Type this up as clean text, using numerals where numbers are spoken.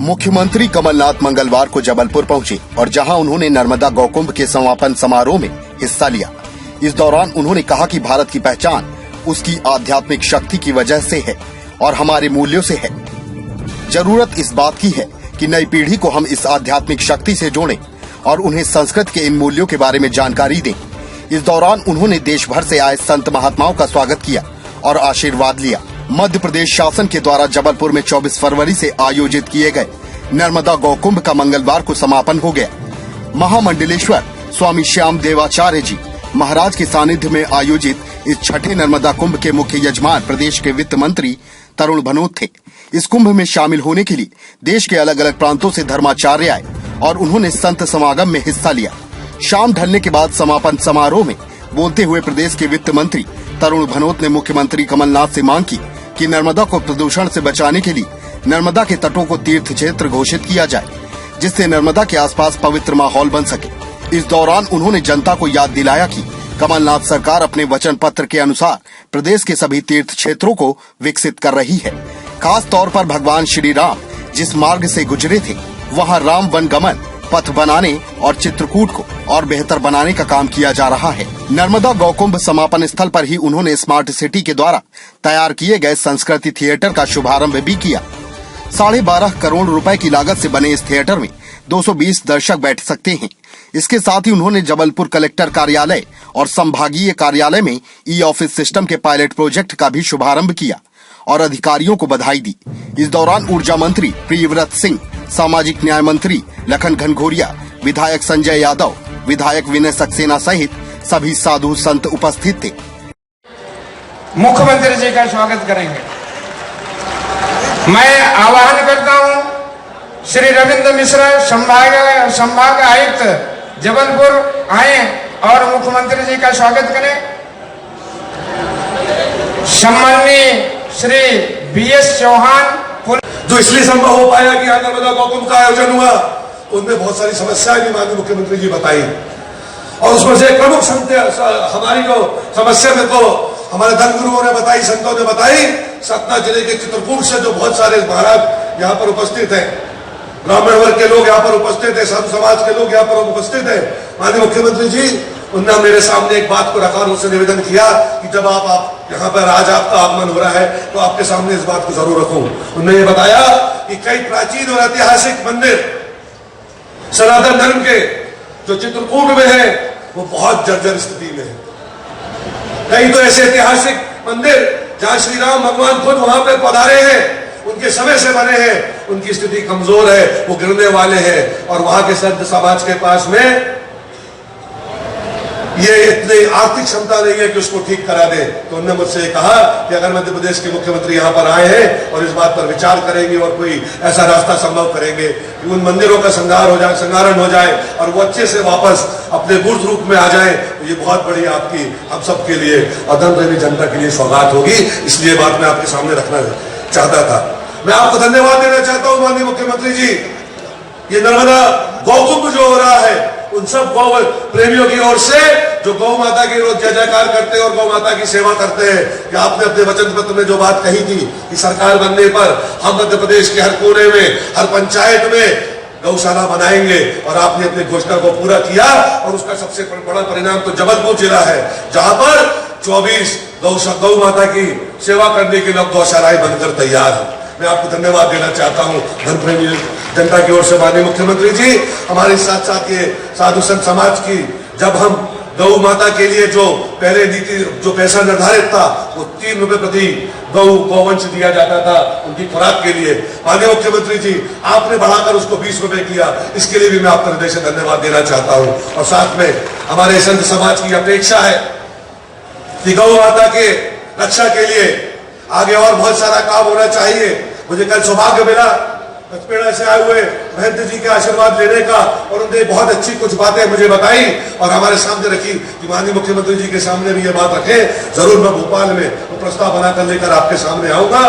मुख्यमंत्री कमलनाथ मंगलवार को जबलपुर पहुंचे और जहां उन्होंने नर्मदा गौकुंभ के समापन समारोह में हिस्सा लिया। इस दौरान उन्होंने कहा कि भारत की पहचान उसकी आध्यात्मिक शक्ति की वजह से है और हमारे मूल्यों से है। जरूरत इस बात की है कि नई पीढ़ी को हम इस आध्यात्मिक शक्ति से जोड़ें और उन्हें संस्कृत के इन मूल्यों के बारे में जानकारी दें। इस दौरान उन्होंने देश भर से आए संत महात्माओं का स्वागत किया और आशीर्वाद लिया। मध्य प्रदेश शासन के द्वारा जबलपुर में 24 फरवरी से आयोजित किए गए नर्मदा गौकुंभ का मंगलवार को समापन हो गया। महामंडलेश्वर स्वामी श्याम देवाचार्य जी महाराज के सानिध्य में आयोजित इस छठे नर्मदा कुंभ के मुख्य यजमान प्रदेश के वित्त मंत्री तरुण भनोत थे। इस कुंभ में शामिल होने के लिए देश के अलग अलग प्रांतों से धर्माचार्य आए और उन्होंने संत समागम में हिस्सा लिया। शाम ढलने के बाद समापन समारोह में बोलते हुए प्रदेश के वित्त मंत्री तरुण भनोत ने मुख्यमंत्री कमलनाथ से मांग की कि नर्मदा को प्रदूषण से बचाने के लिए नर्मदा के तटों को तीर्थ क्षेत्र घोषित किया जाए, जिससे नर्मदा के आसपास पवित्र माहौल बन सके। इस दौरान उन्होंने जनता को याद दिलाया कि कमलनाथ सरकार अपने वचन पत्र के अनुसार प्रदेश के सभी तीर्थ क्षेत्रों को विकसित कर रही है। खास तौर पर भगवान श्री राम जिस मार्ग से गुजरे थे वहां राम वन गमन पथ बनाने और चित्रकूट को और बेहतर बनाने का काम किया जा रहा है। नर्मदा गौकुंभ समापन स्थल पर ही उन्होंने स्मार्ट सिटी के द्वारा तैयार किए गए संस्कृति थिएटर का शुभारंभ भी किया। 12.5 करोड़ रुपए की लागत से बने इस थिएटर में 220 दर्शक बैठ सकते हैं। इसके साथ ही उन्होंने जबलपुर कलेक्टर कार्यालय और संभागीय कार्यालय में ई ऑफिस सिस्टम के पायलट प्रोजेक्ट का भी शुभारंभ किया और अधिकारियों को बधाई दी। इस दौरान ऊर्जा मंत्री प्रियव्रत सिंह, सामाजिक न्याय मंत्री लखन घनघोरिया, विधायक संजय यादव, विधायक विनय सक्सेना सहित सभी साधु संत उपस्थित थे। मुख्यमंत्री जी का स्वागत करेंगे। मैं आह्वान करता हूं श्री रविंद्र मिश्रा संभाग आयुक्त जबलपुर आए और मुख्यमंत्री जी का स्वागत करें। सम्माननीय श्री बीएस चौहान जो इसलिए संभव हो पाया कि यहाँ नर्मदा गौकुंभ का आयोजन हुआ, उनमें बहुत सारी समस्याएं भी माननीय मुख्यमंत्री जी बताई और उसमें से प्रमुख हमारी जो समस्या में तो हमारे धर्म गुरुओं ने बताई, संतों ने बताई। सतना जिले के चित्रकूट से जो बहुत सारे महाराज यहाँ पर उपस्थित हैं, ब्राह्मण वर्ग के लोग यहाँ पर उपस्थित है, साधु समाज के लोग यहाँ पर उपस्थित है। माननीय मुख्यमंत्री जी उन्होंने मेरे सामने एक बात को रखा और उससे निवेदन किया कि जब आप यहाँ पर आज आपका आगमन हो रहा है तो आपके सामने इस बात को जरूर रखूं। उन्होंने ये बताया कि कई प्राचीन और ऐतिहासिक मंदिर सनातन धर्म के जो चित्रकूट में है वो बहुत जर्जर स्थिति में है। कई तो ऐसे ऐतिहासिक मंदिर जहाँ श्री राम भगवान खुद वहां पर पधारे हैं, उनके समय से बने हैं, उनकी स्थिति कमजोर है, वो गिरने वाले हैं और वहां के संत समाज के पास में ये इतनी आर्थिक क्षमता नहीं है कि उसको ठीक करा दे। तो उन्होंने मुझसे कहा कि अगर मध्य प्रदेश के मुख्यमंत्री यहाँ पर आए हैं और इस बात पर विचार करेंगे और कोई ऐसा रास्ता संभव करेंगे कि उन मंदिरों का संगारण हो जाए और वो अच्छे से वापस अपने मूर्त रूप में आ जाए, तो ये बहुत बड़ी आपकी हम सब के लिए और धन प्रेमी जनता के लिए सौगात होगी। इसलिए बात मैं आपके सामने रखना चाहता था। मैं आपको धन्यवाद देना चाहता हूँ माननीय मुख्यमंत्री जी। ये नर्मदा गौकुंभ जो हो रहा है उन सब गौ प्रेमियों की ओर से जो गौ माता की रोज जय जयकार करते हैं और गौ माता की सेवा करते हैं कि आपने अपने वचन पत्र में जो बात कही थी कि सरकार बनने पर हम मध्य प्रदेश के हर कोने में, हर पंचायत में गौशाला बनाएंगे और आपने अपनी घोषणा को पूरा किया और उसका सबसे बड़ा परिणाम तो जबलपुर जिला है, जहां पर 24 गौ माता की सेवा करने के लिए गौशालाएं बनकर तैयार है। मैं आपको धन्यवाद देना चाहता हूं धन प्रेमी जनता की ओर से माननीय मुख्यमंत्री जी। हमारे साथ साथ ये साधु संत समाज की जब हम गौ माता के लिए जो पहले नीति जो पैसा निर्धारित था वो 3 रुपए प्रति गौवंश दिया जाता था उनकी खुराक के लिए, माननीय मुख्यमंत्री जी आपने बढ़ाकर उसको 20 रुपए किया। इसके लिए भी मैं आपका हृदय से धन्यवाद देना चाहता हूं। और साथ में हमारे संत समाज की अपेक्षा है कि गौ माता के रक्षा के लिए आगे और बहुत सारा काम होना चाहिए। मुझे कल सौभाग्य मिला पचपेड़ा से आए हुए महंत जी के आशीर्वाद लेने का और उन्होंने बहुत अच्छी कुछ बातें मुझे बताई और हमारे सामने रखी कि माननीय मुख्यमंत्री जी के सामने भी ये बात रखें। जरूर मैं भोपाल में वो प्रस्ताव बनाकर लेकर आपके सामने आऊंगा।